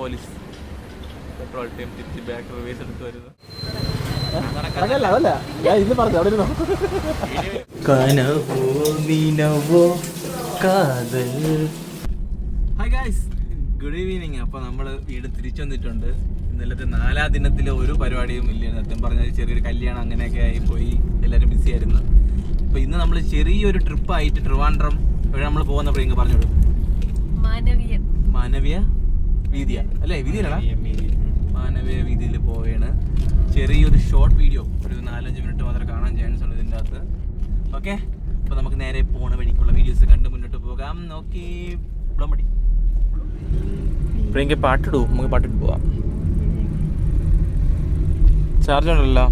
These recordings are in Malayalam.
പോലീസ് പെട്രോൾ ടൈം തിരിച്ച് ബാക്ക് റിവേഴ്സ് എടുത്ത് വരുന്നു. Hi guys, good evening. അപ്പോൾ നമ്മൾ വീട് തിരിച്ചു വന്നിട്ടുണ്ട്. ഇന്നലത്തെ 4ാം ദിനത്തിൽ ഒരു പരിപാടിയും ഇല്ല. സത്യം പറഞ്ഞാൽ ചെറിയൊരു കല്യാണം അങ്ങനെയൊക്കെ ആയി പോയി, എല്ലാവരും ബിസി ആയിരുന്നു. അപ്പോൾ ഇന്ന് നമ്മൾ ചെറിയൊരു ട്രിപ്പായിട്ട് ട്രിവാൻഡ്രം ഇവിടെ നമ്മൾ പോകുന്ന പ്രിയങ്ക പറഞ്ഞോളൂ. മാനവീയ വീതിയ അല്ലേ, വീതിയിലടാ, മാനവീയ വീതിയിൽ പോവുകയാണ്. ചെറിയൊരു ഷോർട്ട് വീഡിയോ, ഒരു 4-5 മിനിറ്റ് മാത്രമേ കാണാൻ ചാൻസ് ഉള്ളൂ ഇതിൻ്റെ അകത്ത്. ഓക്കെ, അപ്പോൾ നമുക്ക് നേരെ പോണ വഴിക്കുള്ള വീഡിയോസ് കണ്ട് മുന്നോട്ട് പോകാം. നോക്കി മടി പ്രിയങ്ക പാട്ടിടൂ, നമുക്ക് പാട്ടിട്ട് പോവാം. ചാർജ് ഉണ്ടല്ലോ.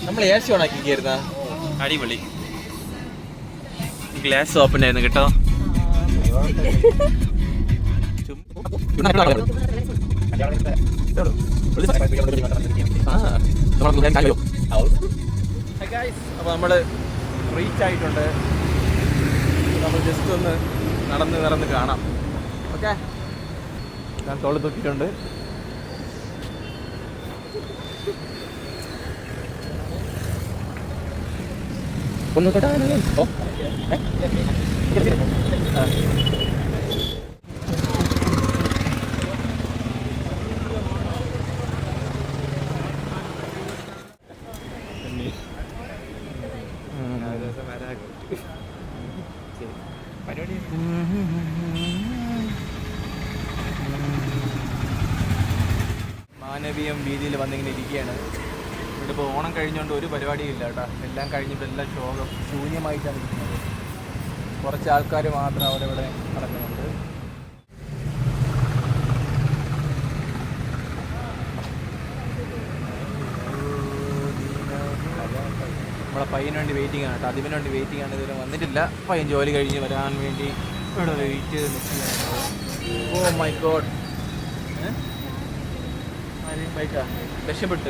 നമ്മൾ AC ഓണാക്കി കയറുന്ന അടിപൊളി. ഗ്ലാസ് ഓപ്പൺ ആയിരുന്നു കേട്ടോ. അപ്പോൾ നമ്മൾ റീച്ച് ആയിട്ടുണ്ട്. നമ്മൾ ജസ്റ്റ് ഒന്ന് നടന്ന് കാണാം. ഓക്കെ, ഞാൻ തോള് തൂക്കിയിട്ടുണ്ട്. ഒന്ന് മാനവീയം വീതിയിൽ വന്നിങ്ങനെ ഇരിക്കുകയാണ്. ഇവിടെ ഇപ്പോൾ ഓണം കഴിഞ്ഞുകൊണ്ട് ഒരു പരിപാടിയും ഇല്ല കേട്ടോ. എല്ലാം കഴിഞ്ഞിട്ട് എല്ലാം ശൂന്യമായിട്ടാണ് ഇരിക്കുന്നത്. കുറച്ച് ആൾക്കാർ മാത്രം അവിടെ ഇവിടെ നടക്കുന്നുണ്ട്. നമ്മളെ പയ്യന് വേണ്ടി വെയിറ്റിംഗ് ആണ് കേട്ടോ. അതിന് വേണ്ടി വെയിറ്റിംഗ് ആണ്. ഇതുവരെ വന്നിട്ടില്ല. പയ്യൻ ജോലി കഴിഞ്ഞ് വരാൻ വേണ്ടി ഇവിടെ വെയിറ്റ് ചെയ്ത് നിൽക്കുകയാണ്. ഓ മൈ ഗോഡ്, ബൈക്കാ രക്ഷപ്പെട്ട്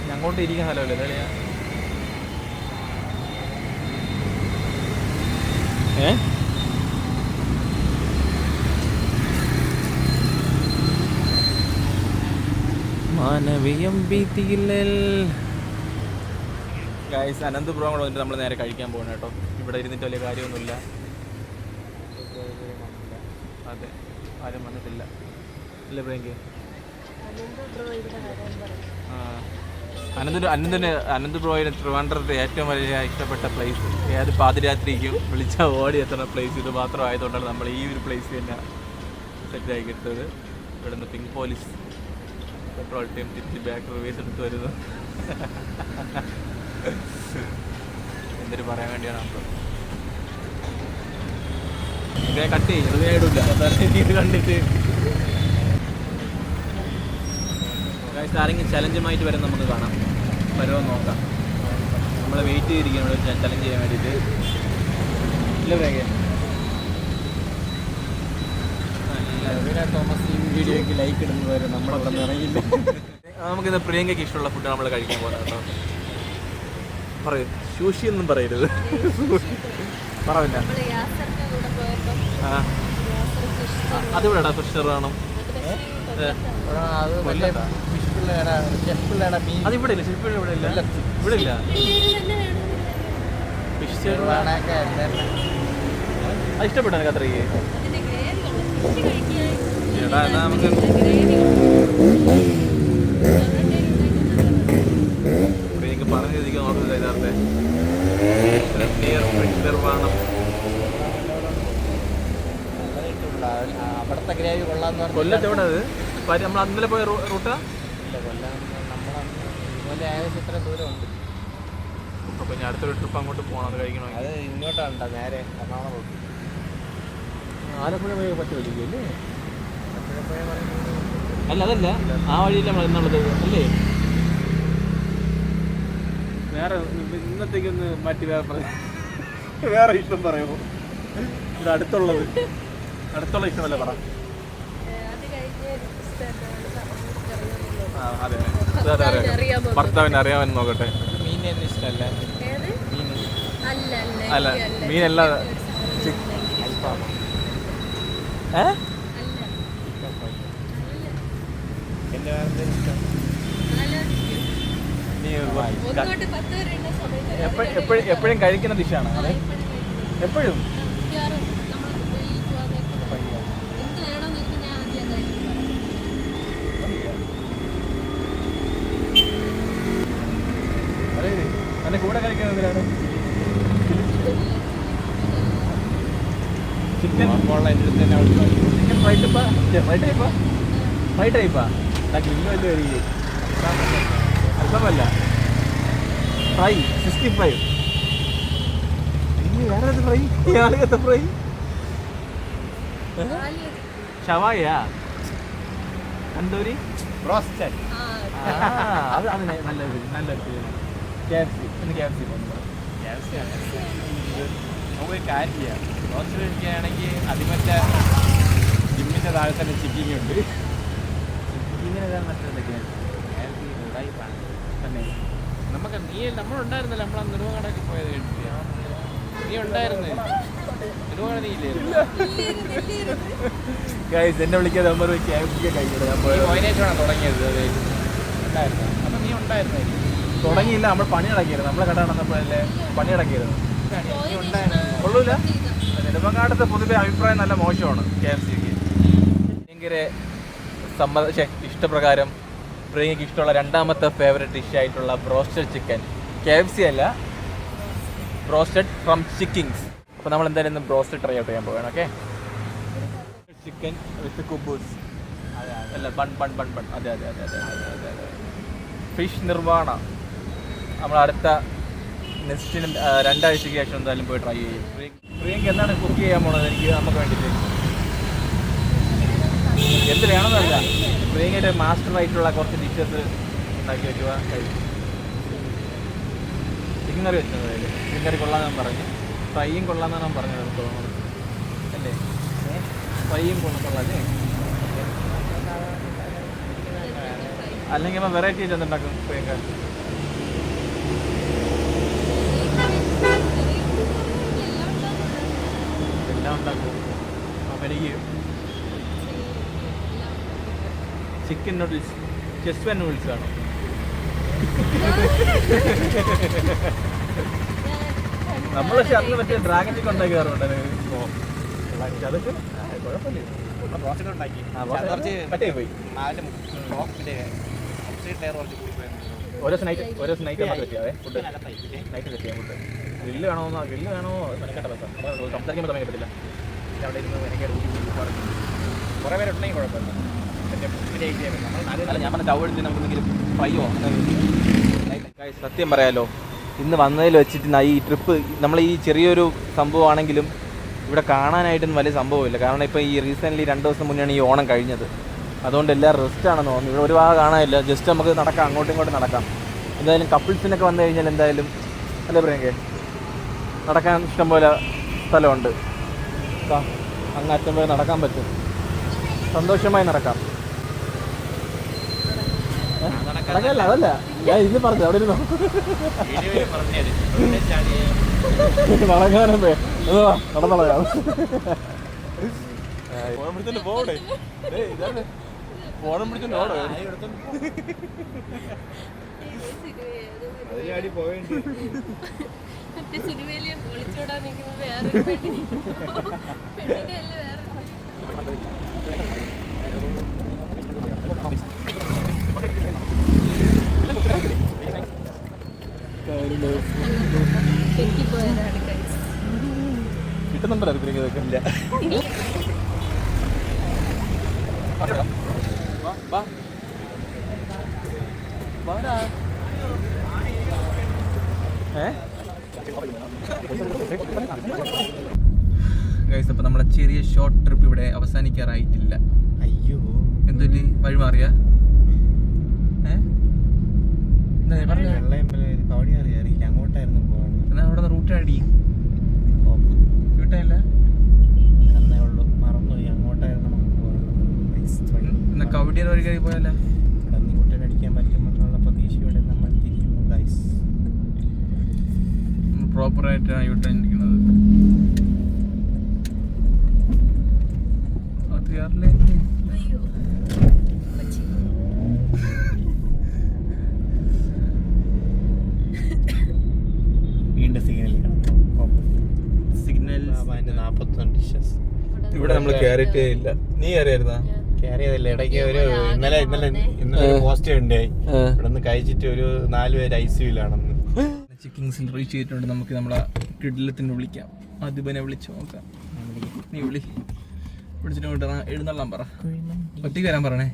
ഞങ്ങോട്ട് ഇരിക്കാൻ സ്ഥലമല്ലേ അല്ലേ? മാനവീയം വീതിയിൽ ഗൈസ്, അനന്തപുരം കൂടെ വന്നിട്ട് നമ്മൾ നേരെ കഴിക്കാൻ പോകണം കേട്ടോ. ഇവിടെ ഇരുന്നിട്ട് വലിയ കാര്യമൊന്നുമില്ല. അതെ, ആരും വന്നിട്ടില്ല അല്ലേ പ്രിയങ്ക? അനന്തപുരം ട്രിവാൻഡ്രത്തെ ഏറ്റവും വലിയ ഇഷ്ടപ്പെട്ട പ്ലേസ്, ഏത് പാതിരാത്രിക്കും വിളിച്ചാൽ ഓടി എത്തുന്ന പ്ലേസ് ഇത് മാത്രമായതുകൊണ്ടാണ് നമ്മൾ ഈ ഒരു പ്ലേസ് തന്നെ സെറ്റാക്കി എടുത്തത്. ഇവിടെ നിന്ന് പിങ്ക് പോലീസ് പെട്രോൾ ടൈം തിരിച്ച് ബാക്ക് റിവേഴ്സ് എടുത്ത് വരുന്നു. എന്തൊരു പറയാൻ വേണ്ടിയാണ് നമ്മൾ ഇതേ കട്ട് ചെയ്യും. ഇത് ഇടില്ല ഇത് കണ്ടിട്ട്. ആരെങ്കിലും ചലഞ്ചുമായിട്ട് വരാൻ നമുക്ക് കാണാം, വരുമെന്ന് നോക്കാം. നമ്മൾ വെയിറ്റ് ചെയ്തിരിക്കുകയാണ് ചലഞ്ച് ചെയ്യാൻ വേണ്ടിയിട്ട്. ഇല്ല പ്രിയങ്ക, തോമസ് ഈ വീഡിയോയ്ക്ക് ലൈക്ക് ഇടുന്നത് വരെ നമ്മളവിടെ നിന്ന് ഇറങ്ങിയില്ല. നമുക്കിന്ന് പ്രിയങ്കയ്ക്ക് ഇഷ്ടമുള്ള ഫുഡ് നമ്മൾ കഴിക്കാൻ പോകുന്നത് കേട്ടോ. പറയൂ, സൂഷി ഒന്നും പറയരുത്. പറവില്ല. അതിവിടെടാ ഫിഷ് വേണം. അതിവിടെ ഇല്ല, ഷെഫ് ഇവിടെ ഇല്ല, ഇവിടെ ഇല്ല. ഫിഷ് അത് ഇഷ്ടപ്പെട്ടു എനിക്ക് അത്രയ്ക്ക്. ചേട്ടാ എന്നാ നമുക്ക് എനിക്ക് പറഞ്ഞ രീതിക്ക് നോക്കില്ല. യഥാർത്ഥ വേണം. അവിടുത്തെ ഗ്രേവി കൊള്ളാന്ന് പറഞ്ഞു. കൊല്ലത്ത് എവിടെ അത്? നമ്മൾ അന്നലെ പോയ റൂട്ടാ? ഏകദേശം ഇത്ര ദൂരം ഉണ്ട്. അപ്പോൾ ഞാൻ അടുത്തൊരു ട്രിപ്പ് അങ്ങോട്ട് പോകണം, അത് കഴിക്കണോ? അത് ഇങ്ങോട്ടാണ് നേരെ എറണാകുളം റൂട്ട്. ആലപ്പുഴ പോയി പറ്റുമല്ലേ? അല്ല അതല്ല, ആ വഴിയില്ല നമ്മൾ എന്നുള്ളത് അല്ലേ? വേറെ ഇന്നത്തേക്കൊന്ന് മാറ്റി വേറെ ഇഷ്ടം പറയുമോ? ഇത് അടുത്തുള്ള ഇഷ്ടമല്ല പറ. അതെ, ഭർത്താവിന് അറിയാമെന്ന് നോക്കട്ടെ. മീനൊന്നും ഇഷ്ടമല്ല. അല്ല അല്ല മീനല്ല എപ്പോഴും കഴിക്കുന്ന ഡിഷാണ് അതെ എപ്പോഴും എന്നെ കൂടെ കഴിക്കുന്നതിനാണ് ചിക്കൻ ചിക്കൻ ഫ്രൈ ടൈപ്പാ ഗ്രില്ല് വല്ല വരികയും അല്പമല്ല ഫ്രൈ 65 ഇനി വേറെ ഫ്രൈ ആളുകത്തെ ഫ്രൈ ഷവായ തന്തൂരി റോസ്റ്റഡ് അത് നല്ലൊരു KFC ഇന്ന് KFC നമുക്ക് കാര്യം ചെയ്യാം റോസ്റ്റഡ് കഴിക്കുകയാണെങ്കിൽ അതിമറ്റ ജിമ്മിൻ്റെ താഴെ തന്നെ ചിക്കിങ് ഉണ്ട് ഇങ്ങനെ മറ്റേതൊക്കെയാണ് തന്നെ നമുക്ക് നമ്മളുണ്ടായിരുന്നല്ലോ നമ്മളാ നെടുവങ്ങാടൊക്കെ പോയത് കഴിച്ചില്ല നീ ഉണ്ടായിരുന്നു നെടുവങ്ങാട നീ ഇല്ലായിരുന്നു ഗൈസ് എന്നെ വിളിക്കാതെ നമ്പർ വയനാട്ടിലാണ് തുടങ്ങിയത് ഉണ്ടായിരുന്നു അപ്പം നീ ഉണ്ടായിരുന്നായിരിക്കും തുടങ്ങിയില്ല നമ്മൾ പണി നടക്കിയിരുന്നു നമ്മളെ കട നടന്നപ്പോഴല്ലേ പണി നടക്കിയിരുന്നു കൊള്ളൂല നെടുമങ്ങാടത്തെ പൊതുവെ അഭിപ്രായം നല്ല മോശമാണ് KFCക്ക് ഭയങ്കര ഇഷ്ടപ്രകാരം പ്രിയങ്കയ്ക്ക് ഇഷ്ടമുള്ള രണ്ടാമത്തെ ഫേവറേറ്റ് ഡിഷായിട്ടുള്ള ബ്രോസ്റ്റഡ് ചിക്കൻ KFC അല്ല ബ്രോസ്റ്റഡ് ഫ്രം ചിക്കിങ്സ്. അപ്പോൾ നമ്മൾ എന്തായാലും ഇന്ന് ബ്രോസ്റ്റഡ് ട്രൈ ഔട്ട് ചെയ്യാൻ പോവുകയാണ്. ഓക്കെ ചിക്കൻ വിത്ത് കുബൂസ് അല്ല ബൺ ബൺ ബൺ ബൺ അതെ അതെ അതെ അതെ അതെ അതെ ഫിഷ് നിർവാണ നമ്മൾ അടുത്ത നെക്സ്റ്റിന് 2 ആഴ്ചയ്ക്ക് ശേഷം എന്തായാലും പോയി ട്രൈ ചെയ്യും. പ്രിയങ്ക എന്താണ് കുക്ക് ചെയ്യാൻ പോണത് എനിക്ക് നമുക്ക് വേണ്ടിയിട്ട് എന്ത് വേണമെന്നല്ല പ്രിയങ്കയുടെ മാസ്റ്റർ ആയിട്ടുള്ള കുറച്ച് ഡിഷസ് ഉണ്ടാക്കി വയ്ക്കുക കഴിക്കും. ചിക്കൻ കറി വെച്ചത് ചിക്കൻ കറി കൊള്ളാമെന്ന് പറഞ്ഞു ഫ്രൈയും കൊള്ളാമെന്നാണ് ഞാൻ പറഞ്ഞത് നമുക്ക് തോന്നുന്നത് അല്ലേ ഫ്രൈയും കൊള്ളാല്ലേ അല്ലെങ്കിൽ നമ്മൾ വെറൈറ്റി ആയിട്ട് എന്തുണ്ടാക്കും പ്രിയങ്ക എല്ലാം ഉണ്ടാക്കും അപ്പം എനിക്ക് ചിക്കൻ നൂഡിൽസ് ചെസ്വൻ നൂഡിൽസ് വേണം. നമ്മൾ പക്ഷെ അന്ന് മറ്റേ ഡ്രാഗൺ ചിക്കൻ ഉണ്ടാക്കി കയറുണ്ട് അതൊക്കെ കുഴപ്പമില്ല പറ്റേ പോയി ഓരോ നൈറ്റ് നമുക്ക് പറ്റിയാവേ ഫുഡ് നൈറ്റ് സെറ്റ് ചെയ്യാൻ ഫുഡ് ഗ്രില്ല് വേണോ മെനക്കെട്ട സംസാരിക്കുമ്പോൾ സമയം പറ്റില്ല അവിടെ ഇരുന്ന് എനിക്ക് കുറേ പേരുണ്ടെങ്കിൽ കുഴപ്പമില്ല. അല്ല ഞാൻ പറഞ്ഞ ചവടുത്ത് നമുക്കെന്തെങ്കിലും ഫ്രൈയോ സത്യം പറയാലോ ഇന്ന് വന്നതിൽ വെച്ചിട്ട് ഈ ട്രിപ്പ് നമ്മൾ ഈ ചെറിയൊരു സംഭവമാണെങ്കിലും ഇവിടെ കാണാനായിട്ടൊന്നും വലിയ സംഭവമില്ല. കാരണം ഇപ്പോൾ ഈ റീസെൻ്റ്ലി 2 ദിവസം മുന്നെയാണ് ഈ ഓണം കഴിഞ്ഞത്. അതുകൊണ്ട് എല്ലാവരും റെസ്റ്റാണെന്ന് തോന്നുന്നു. ഇവിടെ ഒരു ഭാഗം കാണാനില്ല. ജസ്റ്റ് നമുക്ക് നടക്കാം അങ്ങോട്ടും ഇങ്ങോട്ടും നടക്കാം. എന്തായാലും കപ്പിൾസിനൊക്കെ വന്നു കഴിഞ്ഞാൽ എന്തായാലും അല്ലേ പ്രിയങ്കേ നടക്കാൻ ഇഷ്ടംപോലെ സ്ഥലമുണ്ട്. അങ്ങ് അറ്റം പോയി നടക്കാൻ പറ്റും. സന്തോഷമായി നടക്കാം. നടക്കല്ല അതല്ല ഞാൻ ഇത് പറഞ്ഞു അവിടെ ഇരുന്നോ നടക്കാനും നടന്നളയാം ഫോൺ പിടിച്ചോണ്ട് പോടേ ഫോണും പിടിച്ചോണ്ട് ഓടോ അതിനാടി പോയിട്ട് കിട്ടുന്നുണ്ടോ ഇതൊക്കെ ഇല്ല. ഗൈസ് അപ്പോൾ നമ്മളെ ചെറിയ ഷോർട്ട് ട്രിപ്പ് ഇവിടെ അവസാനിക്കാറായിട്ടില്ല. അയ്യോ എന്തൊരു വഴി മാറിയാ അങ്ങോട്ടായിരുന്നു പോകുന്നത്. അവിടെ റൂട്ട് അടി കിട്ടാനില്ല എന്നേ ഉള്ളൂ മറന്നുപോയി. അങ്ങോട്ടായിരുന്നു നമുക്ക് പോകുന്നത്. കവടിയുടെ വഴി കയറി പോയല്ല കന്നിമുട്ടൻ അടിക്കാൻ പറ്റുമെന്നുള്ള പ്രതീക്ഷയോടെ നമ്മൾ തിരിച്ചു. പ്രോപ്പറായിട്ടാണ് ഇവിടെ ഇരിക്കുന്നത്. അത് കയറില്ലേ? വീണ്ടും സിഗ്നൽ 41 ഡിഷസ്. ഇവിടെ നമ്മൾ കയറിയിട്ടേ ഇല്ല. നീ കയറിയായിരുന്നാ? കയറിയതല്ല, ഇടയ്ക്ക് ഒരു ഇന്നലെ ഒരു പോസ്റ്റ് ഉണ്ടായി. ഇവിടെ നിന്ന് കഴിച്ചിട്ട് ഒരു 4 പേര് ICUലാണെന്ന്. ചിക്കിങ്സിൽ റീച്ച് ചെയ്തിട്ടുണ്ട്. നമുക്ക് നമ്മളെ കിഡിലത്തിന് വിളിക്കാം. അതിബനെ വിളിച്ചു നോക്കാം. നീ വിളിച്ചിട്ട് വിട്ടാ എഴുന്നള്ളാൻ പറ. ഒറ്റയ്ക്ക് വരാൻ പറയണേ.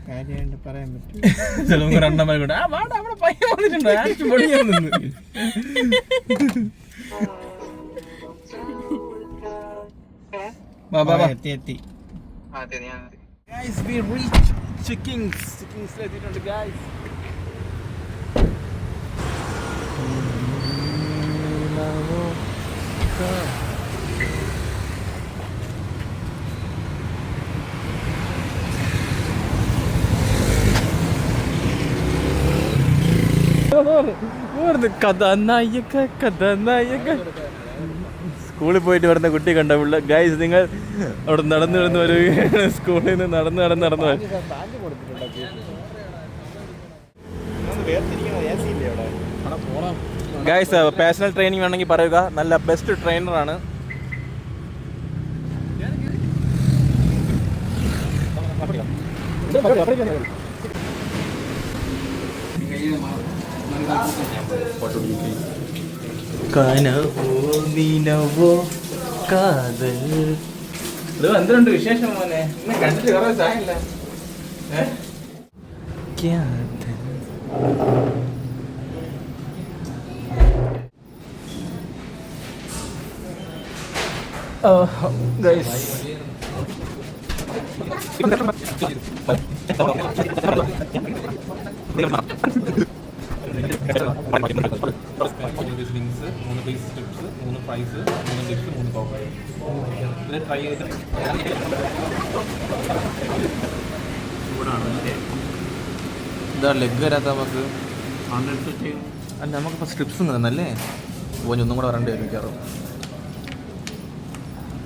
കാര്യമായിട്ട് പറയാൻ പറ്റും. ചിലപ്പോൾ രണ്ടാമത് കൂടെ അവിടെ പയ്യൻ വന്നിട്ടുണ്ട്. എത്തി. Guys, we reached Chickings. Chickings എത്തിയിട്ടുണ്ട് guys. സ്കൂളിൽ പോയിട്ട് വരുന്ന കുട്ടി കണ്ട പിള്ള ഗൈസ്, നിങ്ങൾ അവിടെ നടന്നു ഒരു സ്കൂളിൽ നിന്ന് നടന്ന് ഗൈസ്. പേഴ്സണൽ ട്രെയിനിങ് വേണമെങ്കിൽ പറയുക, നല്ല ബെസ്റ്റ് ട്രെയിനറാണ്. എന്തുണ്ട് വിശേഷം മോനെ? ഇന്ന് കണ്ടിട്ട് കുറേ ചായല്ല. ഇതാ ലെഗ് വരാത്ത നമുക്ക്. അല്ല, നമുക്കിപ്പോൾ സ്ട്രിപ്സും തന്നല്ലേ. ഒന്നും കൂടെ വരേണ്ടി വരും മിക്കവാറും.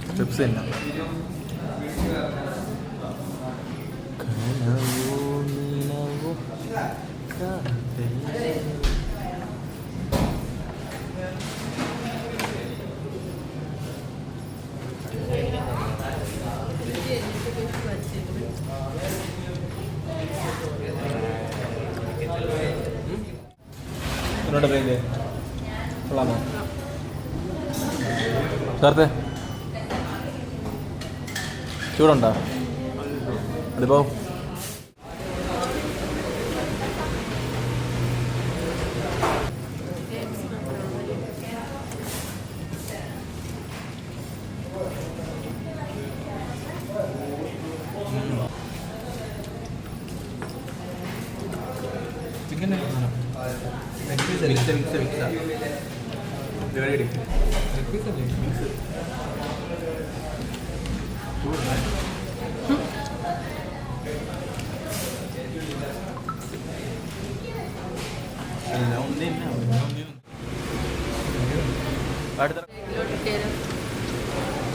സ്ട്രിപ്സ് തന്നെ. എന്നോട് പേര് കൊള്ളാമോ ചേർത്തെ? ചൂടുണ്ടോ? അതിപ്പോ ചിക്കൻ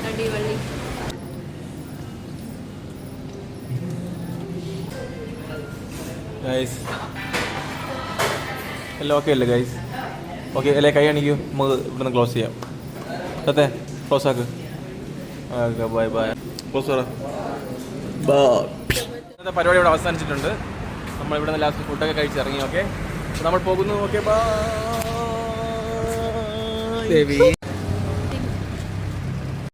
അടിപൊളി. ഗൈസ് എല്ലാം ഓക്കെ അല്ലേ ഗൈസ്? ഓക്കെ അല്ലേ? കൈ കാണിക്കൂ, നമുക്ക് ഇവിടെ നിന്ന് ക്ലോസ് ചെയ്യാം. സത്തെ ക്ലോസ് ആക്ക്. Bye bye. ക്ലോസ് പറ. ഇന്നത്തെ പരിപാടി ഇവിടെ അവസാനിച്ചിട്ടുണ്ട്. നമ്മൾ ഇവിടെ നിന്ന് ലാസ്റ്റ് ഫുഡൊക്കെ കഴിച്ചിറങ്ങി. ഓക്കെ, നമ്മൾ പോകുന്നു. Okay, by.